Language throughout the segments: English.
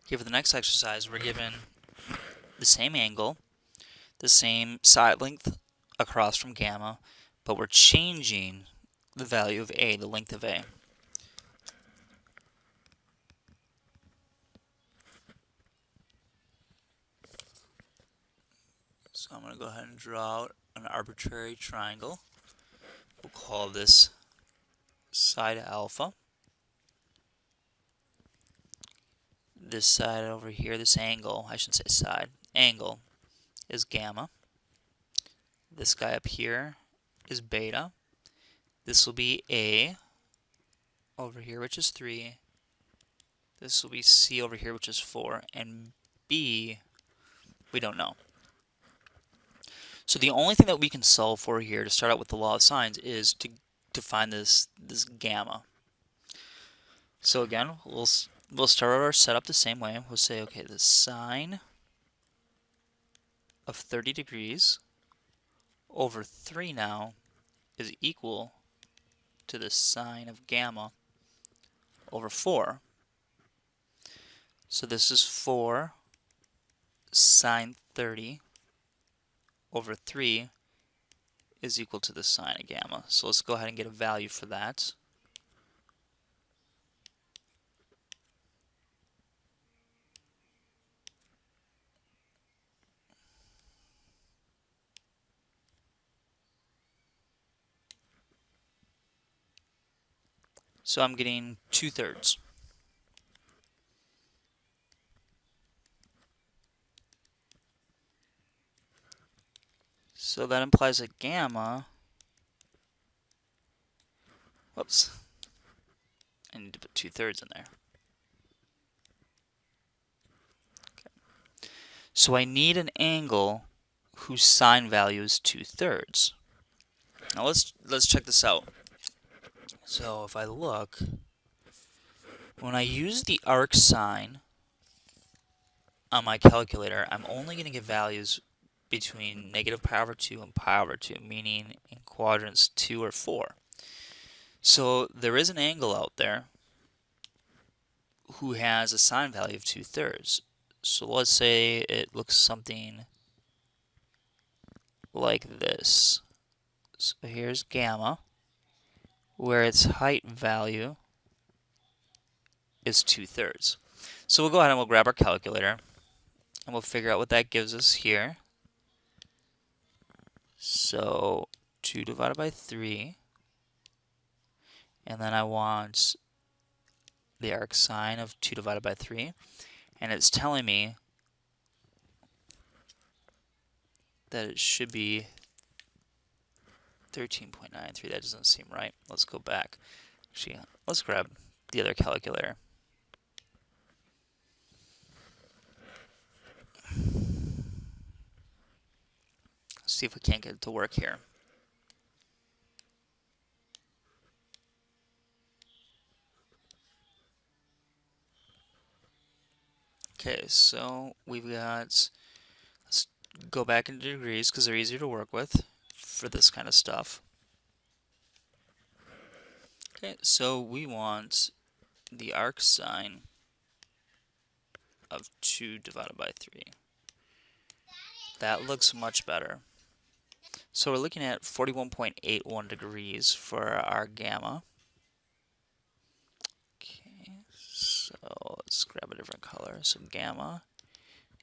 Okay, for the next exercise, we're given the same angle, the same side length across from gamma, but we're changing the value of A, the length of A. So I'm going to go ahead and draw out an arbitrary triangle. We'll call this side alpha. This side over here, this angle, I shouldn't say side, angle is gamma. This guy up here is beta. This will be A over here, which is 3. This will be C over here, which is 4. And B, we don't know. So the only thing that we can solve for here to start out with the law of sines is to find this gamma. So again, we'll start our setup the same way. We'll say, okay, the sine of 30 degrees over 3 now is equal to the sine of gamma over 4. So this is 4 sine 30 over 3 is equal to the sine of gamma. So let's go ahead and get a value for that. So I'm getting 2/3. So that implies that gamma, whoops, I need to put 2/3 in there. Okay. So I need an angle whose sine value is 2/3. Now let's check this out. So if I look, when I use the arc sine on my calculator, I'm only going to get values between negative pi over 2 and pi over 2, meaning in quadrants 2 or 4. So there is an angle out there who has a sine value of 2/3. So let's say it looks something like this. So here's gamma, where its height value is 2/3. So we'll go ahead and we'll grab our calculator and we'll figure out what that gives us here. So 2 divided by 3, and then I want the arc sine of 2 divided by 3, and it's telling me that it should be 13.93. That doesn't seem right. Let's go back. Actually, let's grab the other calculator. Let's see if we can't get it to work here. Okay, so we've got, let's go back into degrees because they're easier to work with for this kind of stuff. Okay, so we want the arc sine of 2 divided by 3. That looks much better. So we're looking at 41.81 degrees for our gamma. Okay, so let's grab a different color. So gamma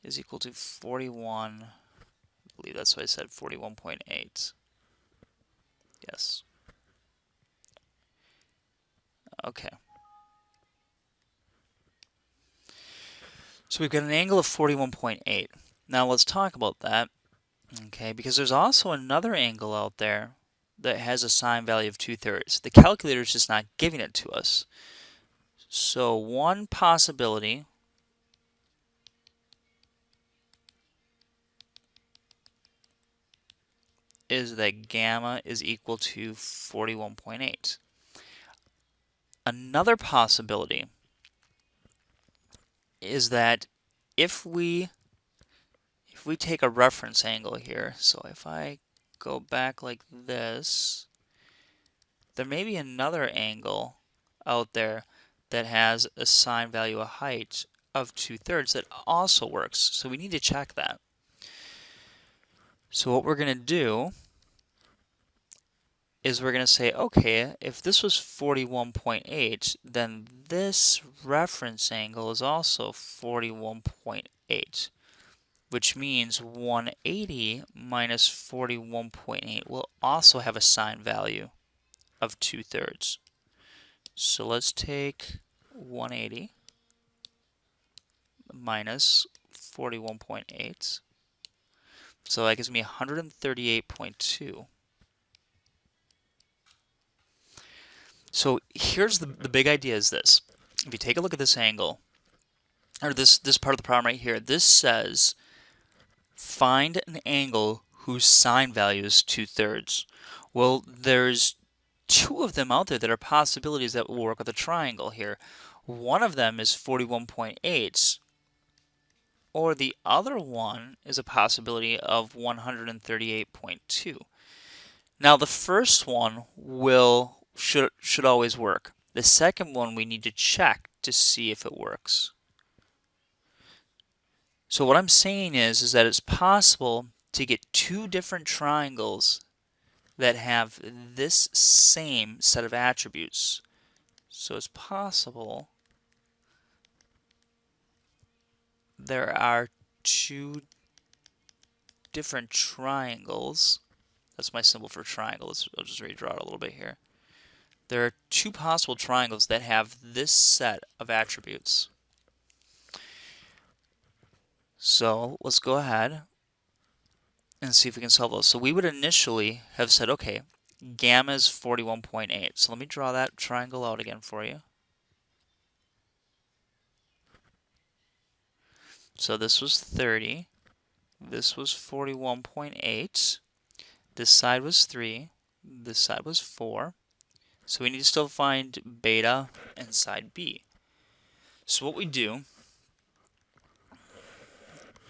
is equal to 41, I believe that's what I said, 41.8. Yes. Okay. So we've got an angle of 41.8. Now let's talk about that. Okay, because there's also another angle out there that has a sine value of 2/3. The calculator is just not giving it to us. So one possibility is that gamma is equal to 41.8. Another possibility is that if we take a reference angle here, so if I go back like this, there may be another angle out there that has a sine value of height of 2/3 that also works. So we need to check that. So what we're going to do is we're going to say, okay, if this was 41.8, then this reference angle is also 41.8, which means 180 minus 41.8 will also have a sine value of 2/3. So let's take 180 minus 41.8. So that gives me 138.2. So here's the big idea is this. If you take a look at this angle, or this part of the problem right here, this says find an angle whose sine value is 2/3. Well, there's two of them out there that are possibilities that will work with a triangle here. One of them is 41.8, or the other one is a possibility of 138.2. Now the first one should always work. The second one we need to check to see if it works. So what I'm saying is that it's possible to get two different triangles that have this same set of attributes. So it's possible there are two different triangles. That's my symbol for triangle. I'll just redraw it a little bit here. There are two possible triangles that have this set of attributes. So let's go ahead and see if we can solve those. So we would initially have said, okay, gamma is 41.8. So let me draw that triangle out again for you. So this was 30. This was 41.8. This side was 3. This side was 4. So we need to still find beta and side B. So what we do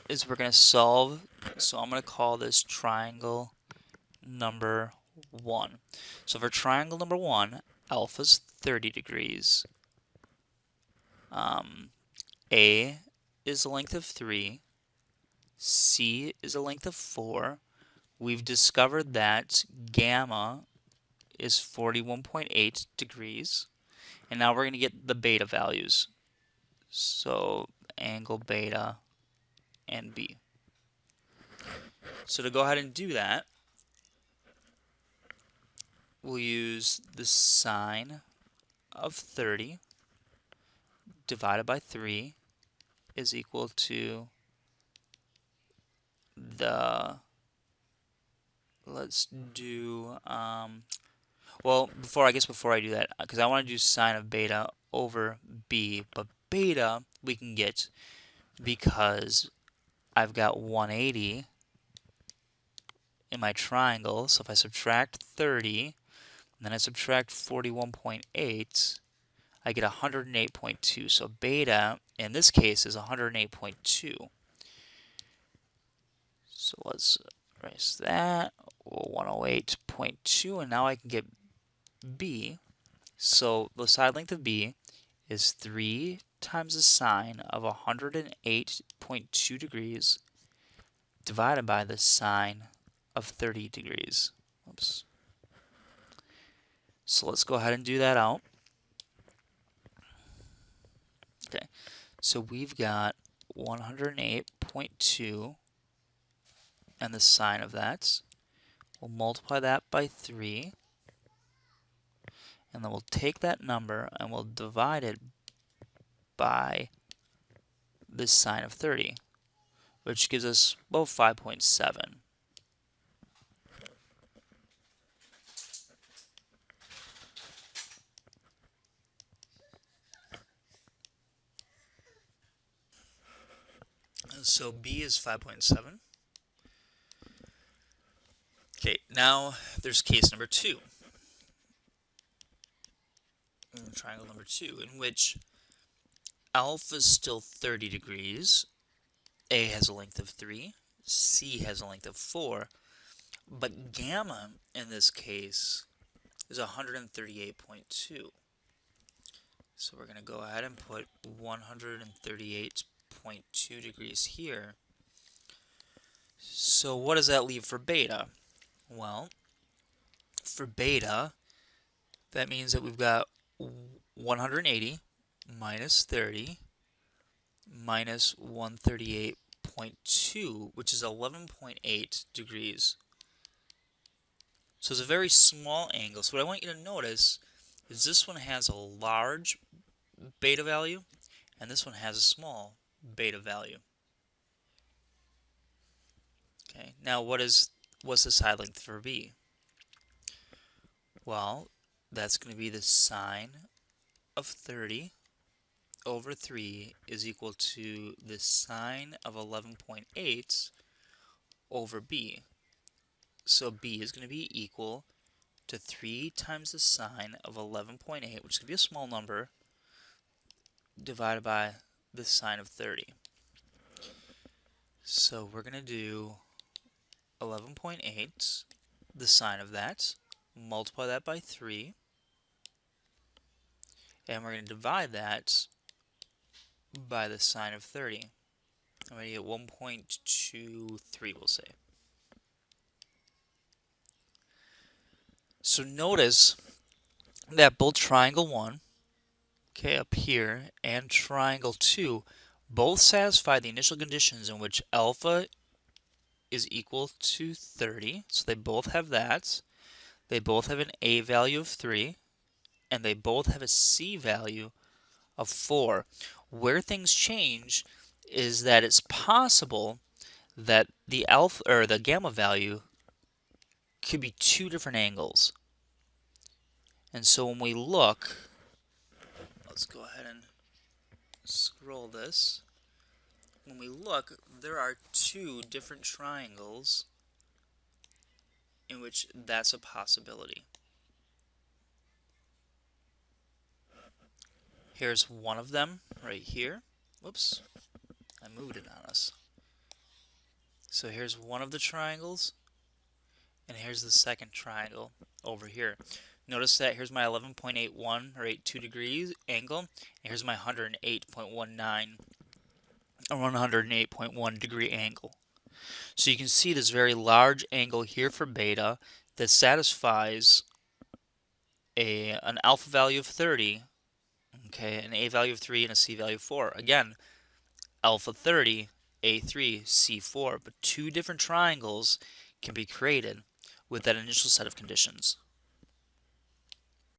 is we're going to solve. So I'm going to call this triangle number 1. So for triangle number 1, alpha is 30 degrees. A is a length of 3. C is a length of 4. We've discovered that gamma is 41.8 degrees. And now we're going to get the beta values. So angle beta and B. So to go ahead and do that, we'll use the sine of 30 divided by 3 is equal to the, let's do, well, before I do that, because I want to do sine of beta over B, but beta we can get because I've got 180 in my triangle, so if I subtract 30, and then I subtract 41.8, I get 108.2. So beta, in this case, is 108.2. So let's erase that. 108.2, and now I can get B. So the side length of B is 3 times the sine of 108.2 degrees divided by the sine of 30 degrees. Oops. So let's go ahead and do that out. Okay, so we've got 108.2 and the sine of that. We'll multiply that by 3, and then we'll take that number and we'll divide it by the sine of 30, which gives us about 5.7. So B is 5.7. Okay, now there's case number 2. Triangle number 2, in which alpha is still 30 degrees, A has a length of 3, C has a length of 4, but gamma in this case is 138.2. So we're going to go ahead and put 138.2 degrees here. So what does that leave for beta? Well, for beta, that means that we've got 180 minus 30 minus 138.2, which is 11.8 degrees. So it's a very small angle. So what I want you to notice is this one has a large beta value, and this one has a small beta value. Okay, now what's the side length for B? Well, that's going to be the sine of 30 over 3 is equal to the sine of 11.8 over B. So B is going to be equal to 3 times the sine of 11.8, which is going to be a small number, divided by the sine of 30. So we're going to do 11.8, the sine of that, multiply that by 3, and we're going to divide that by the sine of 30. I'm going to get 1.23, we'll say. So notice that both triangle 1, okay, up here, and triangle 2 both satisfy the initial conditions in which alpha is equal to 30. So they both have that. They both have an A value of 3, and they both have a C value of 4. Where things change is that it's possible that the alpha or the gamma value could be two different angles. And so when we look, let's go ahead and scroll this. When we look, there are two different triangles in which that's a possibility. Here's one of them right here. Whoops, I moved it on us. So here's one of the triangles, and here's the second triangle over here. Notice that here's my 11.81 or 82 degrees angle, and here's my 108.19 or 108.1 degree angle. So you can see this very large angle here for beta that satisfies an alpha value of 30, okay, an A value of 3, and a C value of 4. Again, alpha 30, A3, C4, but two different triangles can be created with that initial set of conditions.